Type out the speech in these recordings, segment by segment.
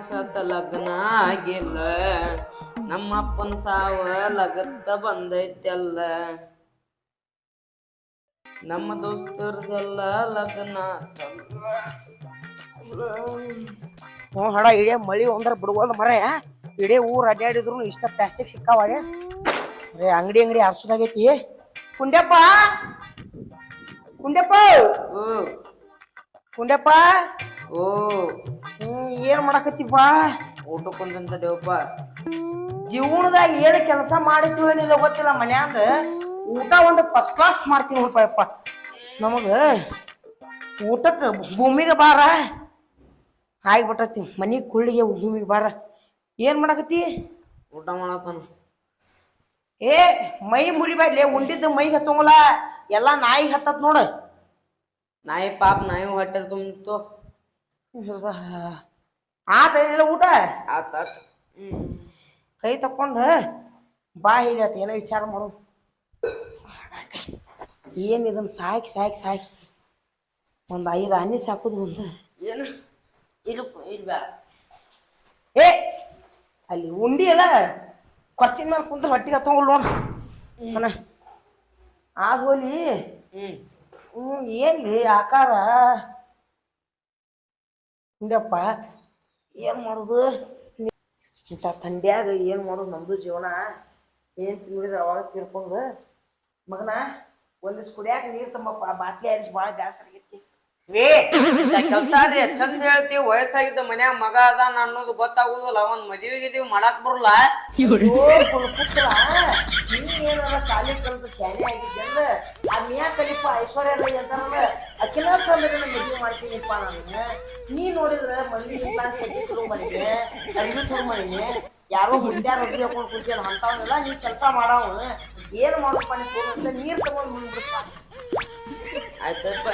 ಸತ ಲಗ್ನ ಆಗಿಲ್ಲ ನಮ್ಮಪ್ಪನ ಸಾವ ಲಗತ್ತ ಬಂದೈತೆಲ್ಲ ನಮ್ಮ ದೋಸ್ತರದೆಲ್ಲ ಲಗ್ನ ಹ್ಞೂ ಹಡ ಇಡೇ ಮಳಿ ಒಂದ್ರ ಬಿಡ್ಬೋದು ಮರ ಇಡೇ ಊರ್ ಅಡ್ಡಾಡಿದ್ರು ಇಷ್ಟ ಪ್ಲಾಸ್ಟಿಕ್ ಸಿಕ್ಕಾವಾಡೆ ರೇ ಅಂಗಡಿ ಆರ್ಸೋದಾಗೈತಿ ಕುಂಡ್ಯಪ್ಪ ಕುಂಡ್ಯಪ್ಪ ಓ ಕುಂಡ್ಯಪ್ಪ ಓ ಏನ್ ಮಾಡಕತ್ತಿಪ್ಪಾ ಊಟಕ್ಕೊಂದಂತ ದೇವಪ್ಪ ಜೀವನದಾಗ ಏನು ಕೆಲಸ ಮಾಡಿದ್ವಿ ಏನಿಲ್ಲ ಗೊತ್ತಿಲ್ಲ ಮನ್ಯಾಂಗ ಊಟ ಒಂದು ಫಸ್ಟ್ ಕ್ಲಾಸ್ ಮಾಡ್ತೀನಿ ನೋಡ್ಪಯಪ್ಪ ನಮಗ ಊಟಕ್ಕೆ ಭೂಮಿಗೆ ಬಾರ ಆಗ್ಬಿಟ್ಟತಿ ಮನಿ ಕುಳ್ಳಿಗೆ ಭೂಮಿಗೆ ಬಾರ ಏನ್ ಮಾಡಕತ್ತಿ ಊಟ ಮಾಡತ್ತಾನ ಏ ಮೈ ಮುರಿಬ್ಯಾಡ್ಲೆ ಉಂಡಿದ್ದು ಮೈಗೆ ಹತ್ತಂಗಲ್ಲ ಎಲ್ಲಾ ನಾಯಿಗೆ ಹತ್ತತ್ ನೋಡ ನಾಯಿ ಪಾಪ ನಾಯಿ ಹೊಟ್ಟೆ ತುಂಬಿತು ಆತ ಏನಿಲ್ಲ ಊಟ ಆತ ಕೈ ತಕೊಂಡ ಬಾ ಹೀಗಾಟ ಏನೋ ವಿಚಾರ ಮಾಡು ಏನು ಇದನ್ನ ಸಾಕಿ ಒಂದು 5 ಆನೆ ಸಾಕುದು ಒಂದು ಏನು ಇದು ಇಲ್ವಾ ಏ ಅಲ್ಲಿ ಉಂಡಿ ಅಲ್ಲ ಕೊರ್ಚಿನ ಮೇಲೆ ಕುಂತ ಹೊಟ್ಟಿಗೆ ಹತ್ತಂಗಲ್ ನೋಡ ಆದ ಹೋಲಿ ಏನ್ಲಿ ಆಕಾರ ಹಿಂಗಪ್ಪ ಏನು ಮಾಡೋದು ಇಂಥ ಥಂಡ್ಯಾಗ ಏನು ಮಾಡೋದು ನಮ್ಮದು ಜೀವನ ಏನು ತಿಂದಿದ್ರೆ ಅವಾಗ ತಿರ್ಕೊಂಡು ಮಗನ ಒಂದಿವ್ಸ ಕುಡಿಯಾಕ ನೀರು ತುಂಬಪ್ಪ ಬಾಟ್ಲಿ ಆರಿಸಿ ಭಾಳ ಜಾಸ್ತಿ ಆಗೈತಿ ಕೆಲ್ಸ ರೀ ಚಂದ ಹೇಳ್ತಿ ವಯಸ್ಸಾಗಿದ್ದ ಮನ್ಯಾಗ ಮಗ ಅದಾನ ಅನ್ನೋದು ಗೊತ್ತಾಗುದಿಲ್ಲ ಒಂದ್ ಮದ್ವಿಗಿದೀವಿ ಮಾಡಾಕ್ ಬರಲ್ಲ ಪುತ್ರ ನೀನೇನಾರ ಸಾಲಿ ಕಲ್ತು ಶಾಲೆ ಆಗಿದ್ದೆ ಅಂದ್ರೆ ಅದ್ ನೀ ಕಲಿಪ ಐಶ್ವರ್ಯ ರೈ ಅಂತಾರಲ್ಲ ಅಕ್ಕಿನ ತಂದ್ರೆ ಮದ್ವೆ ಮಾಡ್ತೀನಿಪ್ಪ ನಾನು ನೀ ನೋಡಿದ್ರೆ ಮಂದಿ ನಾನು ಚಟ್ನಿ ತುಡು ಮಾಡಿದ್ದೆ ಅಡಿಗೆ ತುಡು ಮಾಡಿದ್ದೆ ಯಾರೋ ಮುಂದ್ಯಾರ ರೊಟ್ಟಿ ಹಾಕೊಂಡು ಕುಂತಿಯಲ್ಲ ಅಂತವನ್ನೆಲ್ಲ ನೀ ಕೆಲಸ ಮಾಡವ ಏನು ಮಾಡಪ್ಪ ನೀ ತೋರಿಸ ನೀರು ತಗೊಂಡು ಮುಂದ್ಬಿಡಿಸ ಆಯ್ತಪ್ಪ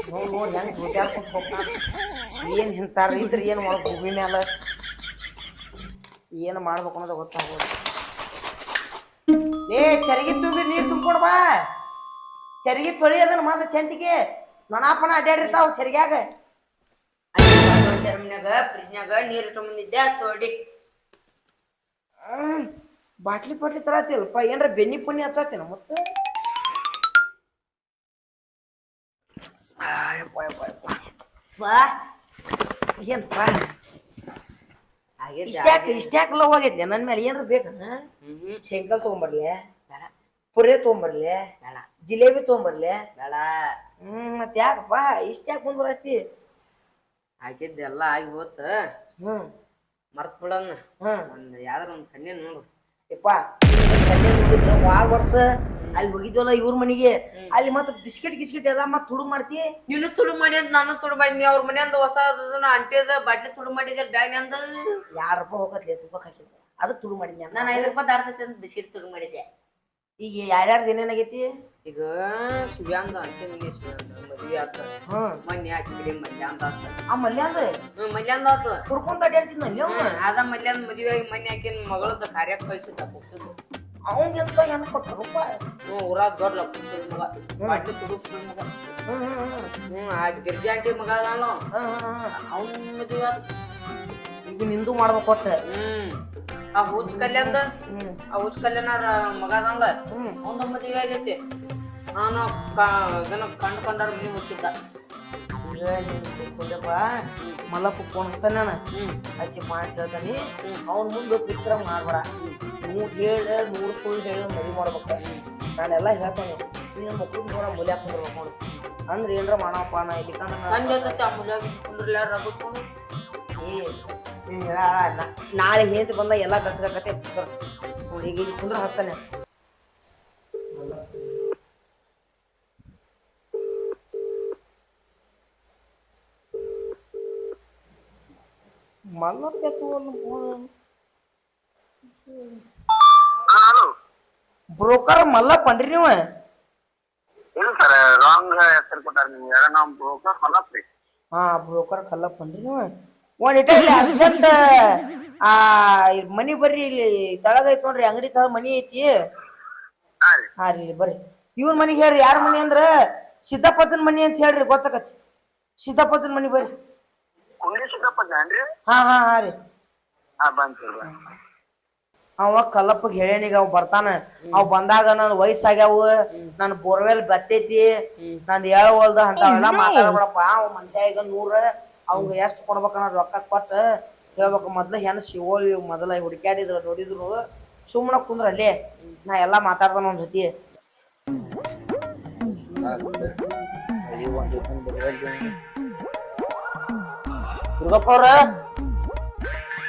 ನೋಡಿ ಹೆಂಗೆ ಜೋತ್ಯಾಡ್ಕೊಂಡು ಹೋಗ್ತಾನ ಏನು ಹಿಂತಾರ ಇದ್ರೆ ಏನು ಮಾಡೋದು ಭೂಮಿ ಮ್ಯಾಲ ಏನು ಮಾಡ್ಬೇಕು ಅನ್ನೋದು ಗೊತ್ತಾಗೋದು ಏ ಚರಿಗೆ ತುಂಬಿ ನೀರು ತುಂಬಿಕೊಡ್ ಬಾ ಚರಿಗೆ ತೊಳಿ ಅದನ್ನ ಮಾತ್ರ ಚಂಟಿಗೆ ನೊಣಾಪಣ ಅಡ್ಡಾಡಿರ್ತಾವ ಚರಿಗ್ಯಾಗ ಮನ್ಯಾಗ ಫ್ರಿಜ್ನಾಗ ನೀರು ತಗೊಂಡಿದ್ದೆ ತೋಡಿ ಬಾಟ್ಲಿ ಪಾಟ್ಲಿ ತರತಿಲ್ಪ ಏನ್ರ ಬೆನ್ನಿ ಪುಣ್ಣಿ ಹಚ್ಚತ್ತೇನ ಮತ್ತೆ ಏನ್ಪ ಇಷ್ಟ್ಯಾಕ ಲವ್ ಆಗೈತಿ ನನ್ನ ಮೇಲೆ ಏನ್ರ ಬೇಕನ ಶಂಕಲ್ ತಗೊಂಬರ್ಲಿ ಪುರೇ ತಗೊಂಬರ್ಲಿ ಜಿಲೇಬಿ ತಗೊಂಬರ್ಲಿ ಬೇಡ ಮತ್ತೆ ಯಾಕಪ್ಪ ಇಷ್ಟ್ಯಾಕ ಕುಂದ್ರತಿ ಆಗಿದ್ದೆಲ್ಲ ಆಗಿ ಹೋತ ಮರ್ತ್ ಬಿಡನ್ನ ಒಂದ್ ಯಾವ್ದಾರ ಒಂದ್ ಕನ್ಯೆ ನೋಡು ಯಪ್ಪ ಕನ್ಯೆ ನೋಡಿದ್ರ 6 ವರ್ಷ ಅಲ್ಲಿ ಹೋಗಿದ್ವಲ್ಲ ಇವ್ರ ಮನೆಗೆ ಅಲ್ಲಿ ಮತ್ತೆ ಬಿಸ್ಕೆಟ್ ಎಲ್ಲ ಮತ್ತೆ ತುಡು ಮಾಡ್ತಿ ನೀನು ತುಡು ಮಾಡಿ ಅಂತ ನಾನು ತುಡು ಮಾಡಿ ನೀ ಅವ್ರ ಮನೆಯಂದ ಹೊಸ ಅಂಟಿದ ಬಾಟ್ಲಿ ತುಡು ಮಾಡಿದ್ದೆ ಬ್ಯಾಗ್ ನಂದ ₹2 ಹೋಗತ್ಲೆ ತುಪ್ಪಕ್ಕೆ ಹಾಕಿದ್ರು ಅದಕ್ಕೆ ತುಡು ಮಾಡಿದ್ದೆ ನಾನು ₹5 ದಾಡ್ತೈತೆ ಅಂತ ಬಿಸ್ಕೆಟ್ ತುಡು ಮಾಡಿದ್ದೆ ಈಗ ಯಾರ್ಯಾರ್ದು ಏನೇನಾಗೈತಿ ಈಗ ಶಿವ್ಯಾಂದ ಅಂಚೆ ಶಿವ್ಯಾಂದ ಮದ್ವಿ ಆತ ಮೊನ್ನೆ ಆಚೆ ಕಡೆ ಮಲ್ಯಾಂದ ಆತ ಆ ಮಲ್ಯಾಂದ ಮಲ್ಯಾಂದ ಆತ ಕುಡ್ಕೊಂತ ಅಡ್ಯಾಡ್ತಿದ್ನ ಅಲ್ಲಿ ಅದ ಮಲ್ಯಾಂದ ಮದ್ವೆ ಆಗಿ ಮೊನ್ನೆ ಆಕಿನ ಮಗಳದ ಕಾರ್ಯಕ್ಕೆ ಕಳ್ಸಿದ್ದ ಪುಕ್ಸದು ಅವನ್ ಎಂತ ಹೆಣ್ಣು ಕೊಟ್ಟರಪ್ಪ ಊರಾಗ ದೊಡ್ಡ ಪುಕ್ಸದ ಮಗ ಬಾಟ್ಲಿ ತುಡುಕ್ಸದ ಮಗ ಆ ಗಿರ್ಜಿ ಆಂಟಿ ಮಗ ಅದಾನು ಅವನ್ ಮದ್ವೆ ಆತ ಈಗ ನಿಂದು ಮಾಡ್ಬೇಕು ಕೊಟ್ಟ ಆ ಹುಚ್ಚ ಕಲ್ಯಾಣದ ಆ ಹುಚ್ಚ ಕಲ್ಯಾಣ ಮಗ ಅದಲ್ಲ ಅವಂದ ಮದುವೆ ಆಗೈತಿ ನಾನು ಇದನ್ನ ಕಂಡಾರ ಮನೆ ಹೋಗ್ತಿದ್ದ ಮಲ್ಲಪ್ಪ ಫೋನ್ ನಾನು ಹಚ್ಚಿ ಮಾಡ್ತಾನೆ ಅವ್ನ ಮುಂದೆ ಪಿಕ್ಚರ್ ಮಾಡ್ಬೇಡ ಹೇಳ 100 ಸುಳ್ಳು ಹೇಳಿ ಮದುವೆ ಮಾಡ್ಬೇಕ ನಾನೆಲ್ಲ ಹೇಳ್ತಾನೆ ನಿನ್ನ ಮಕ್ಳು ನೋಡ ಮುಲ್ಯಾಕ ಕುಂದ್ರಬೇಕು ನೋಡು ಅಂದ್ರೆ ಏನ್ರ ಮಾಡಪ್ಪ ನಾ ನಾಳೆ ಹೇಂತಿ ಬಂದ ಎಲ್ಲ ಗಚ್ಚಗತ್ತೆ ಈಗ ಇಲ್ಲಿ ಕುಂದ್ರ ಹಾಕ್ತಾನೆ ಮಲ್ಲಪ್ಪ ಬ್ರೋಕರ್ ಮಲ್ಲಪ್ಪ ಅನ್ರಿ ನೀವು ಇಲ್ಲ ಸರ್ ರಾಂಗ್ ಹೆಸರು ಕೊಟ್ಟಾರ ನಿಮ್ಗೆ ನಾವು ಬ್ರೋಕರ್ ಮಲ್ಲಪ್ಪ ರೀ ಬ್ರೋಕರ್ ಕಲ್ಲಪ್ಪ ಅನ್ರಿ ನೀವು ಒಂದ್ ಇಟ್ಟಲ್ಲಿ ಅರ್ಜೆಂಟ್ ಮನಿ ಬರ್ರಿ ಇಲ್ಲಿ ತಳಗ ಐತಿ ನೋಡ್ರಿ ಅಂಗಡಿ ತಳ ಮನಿ ಐತಿ ಹಾ ರೀ ಬರ್ರಿ ಇವ್ರ ಮನಿಗೆ ಹೇಳ್ರಿ ಯಾರ ಮನಿ ಅಂದ್ರ ಸಿದ್ದಪ್ಪನ ಮನಿ ಅಂತ ಹೇಳ್ರಿ ಗೊತ್ತಾಕತಿ ಸೀತಾಪತಿನ ಮನಿ ಬರ್ರಿ. ಕುಂಡಿ ಸಿದ್ದಪ್ಪಜ್ಜನ್ರಿ? ಹಾ ಹಾ ಹಾ ರೀ. ಹಾ ಬಂದ್ರಿ. ಅವ ಕಲ್ಲಪ್ಪಗೆ ಹೇಳ್ಯಾನೀಗ ಅವ್ ಬರ್ತಾನ. ಅವ್ ಬಂದಾಗ ನನ್ ವಯಸ್ಸಾಗ್ಯಾವ, ನನ್ ಬೋರ್ವೆಲ್ ಬತ್ತೈತಿ, ನಂದ್ ಹೇಳವಲ್ದ ಅಂತಾವೆಲ್ಲ ಮಾತಾಡ್ಬೇಡಪ್ಪ. ಅವ್ ಮನ್ಷ ಈಗ 100 ಅವಂಗ ಎಷ್ಟ್ ಕೊಡ್ಬೇಕನ್ನ ರೊಕ್ಕ ಕೊಟ್ಟ ಹೇಳ್ಬೇಕು. ಮೊದ್ಲ ಹೆಣ್ ಶಿವೋಳಿ ಮೊದಲ ಹುಡುಕ್ಯಾಡಿದ್ರು ನೋಡಿದ್ರು ಸುಮ್ಮನ ಕುಂದ್ರ ಅಲ್ಲೇ. ನಾ ಎಲ್ಲಾ ಮಾತಾಡ್ತಾನ ಅವ್ನ ಜೊತೆ. ದುರ್ಗಪ್ಪ ಅವ್ರ,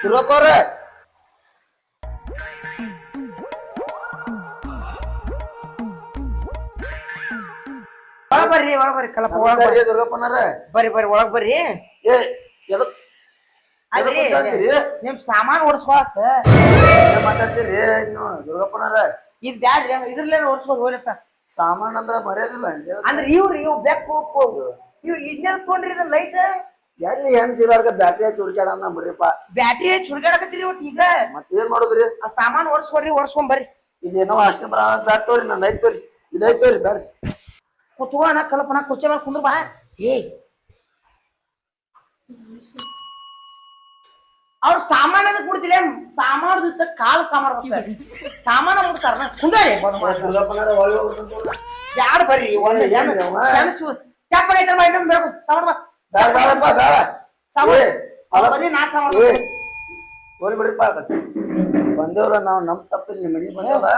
ದುರ್ಗಪ್ಪ ಅವ್ರ, ಒಳಗ್ ಬರ್ರಿ, ಒಳಗ್ ಬರ್ರಿ. ಕಲ್ಲಪ್ಪ ಒಳಗ್ ಬರ್ರಿ. ದುರ್ಗಪ್ಪನಾರ ಬರ್ರಿ ಬರ್ರಿ ಒಳಗ್ ಬರ್ರಿ. ಏ ಎದಕ್ ಅಲ್ರಿ ನಿಮ್ ಸಾಮಾನ್ ಓಡಿಸ್ಕೊಳಕ್ ಮಾತಾಡ್ತೀರಿ ನೀವು ದುರ್ಗಪ್ಪನಾರ? ಇದ್ ಬ್ಯಾಡ್ರಿ, ಇದ್ರಲ್ಲೇ ಓಡಿಸ್ಬೋದು ಹೋಗ್ಲತ್ತ. ಸಾಮಾನ್ ಅಂದ್ರ ಮರ್ಯಾದಿಲ್ಲ ಅಂದ್ರೆ ಇವ್ ಬೆಕ್ಕು ಇವ್ ಇದನ್ನ ತೊಗೊಂಡ್ರಿ ಇದನ್ನ ಲೈಟ್ ಎಲ್ಲಿ ಹೆಣ್ ಸಿಲಾರ್ಗ ಬ್ಯಾಟ್ರಿ ಹಚ್ಚಿ ಹುಡ್ಕ್ಯಾಡ ಅಂದ ಬಿಡ್ರಿಪ್ಪ. ಬ್ಯಾಟ್ರಿ ಹುಡ್ಗಾಡಕತ್ತೀರಿ ಒಟ್ಟು. ಈಗ ಮತ್ತೇನ್ ಮಾಡುದ್ರಿ? ಆ ಸಾಮಾನ್ ಓಡಿಸ್ಕೊಡ್ರಿ, ಓಡಿಸ್ಕೊಂಡ್ ಬರ್ರಿ. ಇದೇನೋ ಅಷ್ಟೇ ಬರ ಬ್ಯಾಟ್ ತೋರಿ, ನಂದು ಐತ್ ತೋರಿ, ಇದು ಐತ್ ತೋರಿ ಬ್ಯಾಡ್ರಿ. ಕುತ್ಕೋಣ ಕಲ್ಪನಾ, ಕುರ್ಚಿ ಮೇಲೆ ಕುಂದ್ರ ಬಾ. ಏ ಅವ್ರ ಸಾಮಾನ್ ಅದಕ್ಕೆ ಮುಡ್ತಿಲ್ಲ. ಸಾಮಾನು ಕಾಲ ಸಾಮಾನ ಮುಡ್ತಾರ ಕುಂದ್ರಿ. ದುರ್ಗಪ್ಪನಾರ ಒಳ್ಳೆ ಹೋಗ್ತಂತ ಯಾರು ಬರ್ರಿ ಒಂದು ತೆಪ್ಪಾಗೈತೆ ಇನ್ನೊಂದು ಬೇಕು ಸಾಮಾನು ಬಾ. ಬ್ಯಾಡ ಬ್ಯಾಡಪ್ಪ ಬ್ಯಾಡ ಸಾಮಾನು ಬರ್ರಿ, ನಾ ಸಾಮಾನು ಹೋಲಿ ಬಿಡ್ರಿಪ್ಪ. ಬಂದೇವ್ರ ನಾವ್ ನಮ್ ತಪ್ಪಿಲ್ಲ, ನಿಮ್ ಮನಿಗ್ ಬಂದೇವಲ್ಲ.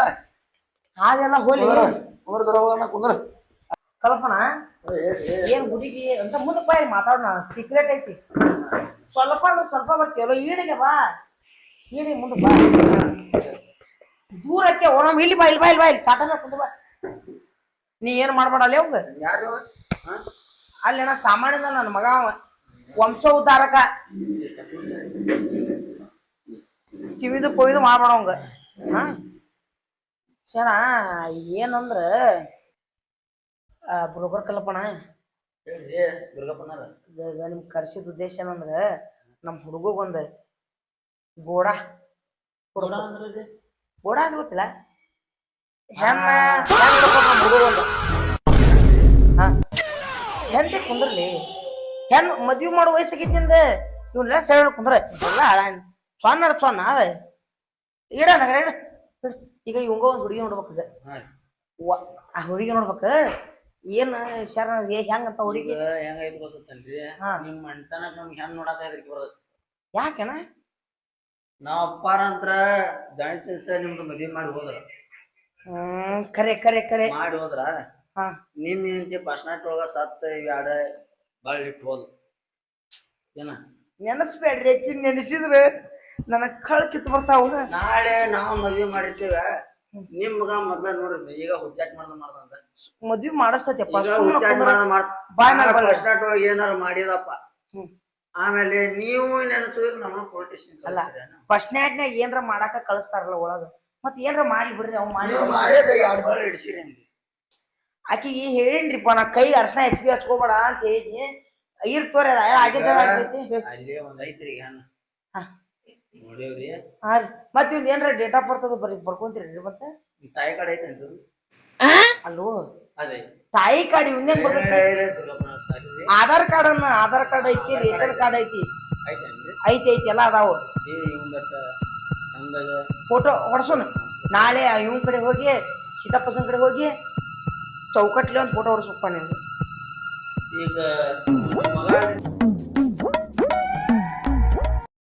ಅದೆಲ್ಲ ಹೋಲಿ. ಕುಂದ್ರ ಹೋಗೋಣ ಕುಂದ್ರ. ಕಲ್ಪನಾ ಏನ್ ಹುಡುಗಿ ಅಂತ ಮುಂದಕ್ಕೆ ಬಾಯಿ ಮಾತಾಡೋಣ, ಸೀಕ್ರೆಟ್ ಐತಿ. ಸ್ವಲ್ಪ ಅಂದ್ರೆ ಸ್ವಲ್ಪ ಬರ್ತೀವಲ್ಲ, ಈಡಿಗೆ ಬಾ, ಈಡಿ ಮುಂದೆ ಬಾ. ದೂರಕ್ಕೆ ಓಣಮ್. ಇಲ್ಲಿ ಬಾ, ಇಲ್ಲಿ ಬಾ, ಇಲ್ಲಿ ಬಾ, ಇಲ್ಲಿ ಕಾಟನ ಕುಂದ ಬಾ. ನೀ ಏನ್ ಮಾಡ್ಬೇಡ ಅಲ್ಲಿ ಅವಂಗ. ಯಾರು ಅಲ್ಲಿ ಅಣ್ಣ ಸಾಮಾನ್ಯದ ನನ್ನ ಮಗ ಅವ, ವಂಶ ಉದ್ಧಾರಕ. ಕಿವಿದು ಕೊಯ್ದು ಮಾಡ್ಬೇಡ ಅವಂಗ. ಹಾ ಸರ ಏನಂದ್ರ ಬ್ರೋಕರ್ ಕಲ್ಲಪ್ಪಣ, ಹೇಳ್ರಿ ದುರ್ಗಪ್ಪನಾರ. ಈಗ ನಿಮ್ ಕರ್ಸಿದ ಉದ್ದೇಶ ಏನಂದ್ರ ನಮ್ ಹುಡುಗಗ್ ಒಂದ್ ಗೋಡ ಗೋಡ ಅಂದ್ರೆ ಗೊತ್ತಿಲ್ಲ. ಹೆಣ್ಣ ಹುಡುಗ ಹಾ ಚಂದ ಕುಂದ್ರಲಿ. ಹೆಣ್ಣು ಮದ್ವಿ ಮಾಡೋ ವಯಸ್ಸಾಗಿದ್ದಿಂದ ಇವನ್ನೆಲ್ಲ ಸೇಳ ಕುಂದ್ರ ಎಲ್ಲ ಚೊನ್ನ ಚೊನ್ನ ಅದ ಇಡ ನಗರ ಇಡ. ಈಗ ಇವಂಗ ಒಂದ್ ಹುಡುಗಿ ನೋಡ್ಬೇಕದ, ಆ ಹುಡುಗಿ ನೋಡ್ಬೇಕ. ಏನ್ ಶರ ಹೆಂಗಂತ ಹುಡುಗಿ ಹೆಂಗೈತ್ ಗೊತ್ತಲ್ರಿ? ನಿಮ್ ಮಂಟನ ನಮ್ಗೆ ಹೆಣ್ ನೋಡಾಕ ಹೆದರಿಕೆ ಬರ್ತೈತಿ. ಯಾಕೆನ? ನಾವ್ ಅಪ್ಪಾರ ಅಂತ್ರ ದಾಣಿಸ ನಿಮ್ದು ಮದ್ವಿ ಮಾಡಿ ಹೋದ್ರ, ಕರೆ ಕರೆ ಕರೆ ಮಾಡಿ ಹೋದ್ರ ನಿಮ್ ಹೆಂಡತಿ ಫಸ್ಟ್ ಒಳಗ ಸತ್ತ ಬ್ಯಾಡ ಬಾಳ್ ಇಟ್ಟು ಹೋದ್. ಏನ ನೆನಸ್ಬೇಡ್ರಿ, ನೆನೆಸಿದ್ರ ನನಗ್ ಕಳ್ ಕಿತ್ ಬರ್ತಾವ. ನಾಳೆ ನಾವ್ ಮದ್ವಿ ಮಾಡಿರ್ತೇವ, ನಿಮ್ ಮಗ ಮೊದ್ಲ ನೋಡ್ರಿ ಈಗ ಹುಚ್ಚಾಟ್ ಮಾಡ್ದಂತ ಮದ್ವಿ ಮಾಡಸ್ತೈತಪ್ಪ. ಫಸ್ಟ್ ಒಳಗ ಏನಾರ ಮಾಡಿದಪ್ಪ, ಆಮೇಲೆ ನೀವು ನೆನಸಿದ್ರೆ ನಮ್ಮ ಪೊಲಿಟಿಷಿಯನ್ ಅಲ್ಲ. ಫಸ್ಟ್ ನೈಟ್ನಾಗ ಏನ್ರ ಮಾಡಾಕ ಕಳಿಸ್ತಾರಲ್ಲ ಒಳಗ, ಮತ್ ಏನ್ರ ಮಾಡ್ಲಿ ಬಿಡ್ರಿ. ಅವ್ ಮಾಡಿ ಹಿಡ್ಸಿರಿ ಆಕಿಗೆ ಹೇಳಿನ್ರಿಪ್ಪ, ನಾ ಕೈ ಅರ್ಶನ ಹೆಚ್ಚಿಗೆ ಹಚ್ಕೋಬೇಡ ಅಂತ ಹೇಳಿದ್ನಿ. ಇರ್ತೋರಿ ಅದ ಆಗಿದ್ದ ಅಲ್ಲಿ ಒಂದ್ ಐತ್ರಿ ಹೆಣ್ಣು ನೋಡೇವ್ರಿ. ಹಾ ರೀ. ಮತ್ ಇವ್ ಏನ್ರ ಡೇಟ್ ಆಫ್ ಬರ್ತ್ ಅದು ಬರ್ಕೊಂತೀರಿ ಮತ್ತೆ? ತಾಯಿ ಕಾರ್ಡ್ ಐತೇನ್ರಿ? ಅಲ್ವೋ ಅದೇ ತಾಯಿ ಕಾರ್ಡ್ ಇವನ್ನೇನ್ ಬರ್ತೈತಿ? ಆಧಾರ್ ಕಾರ್ಡ್ ಐತಿ, ರೇಷನ್ ಕಾರ್ಡ್ ಐತಿ, ಐತಿ ಐತಿ ಎಲ್ಲ ಅದಾವು. ಫೋಟೋ ಹೊಡ್ಸೋಣ ನಾಳೆ. ಇವನ್ ಕಡೆ ಹೋಗಿ ಸೀತಾಪಸನ್ ಕಡೆ ಹೋಗಿ ಚೌಕಟ್ಲಿ ಒಂದು ಫೋಟೋ ಹೊಡ್ಸಪ್ಪ ನೀವು. ಈಗ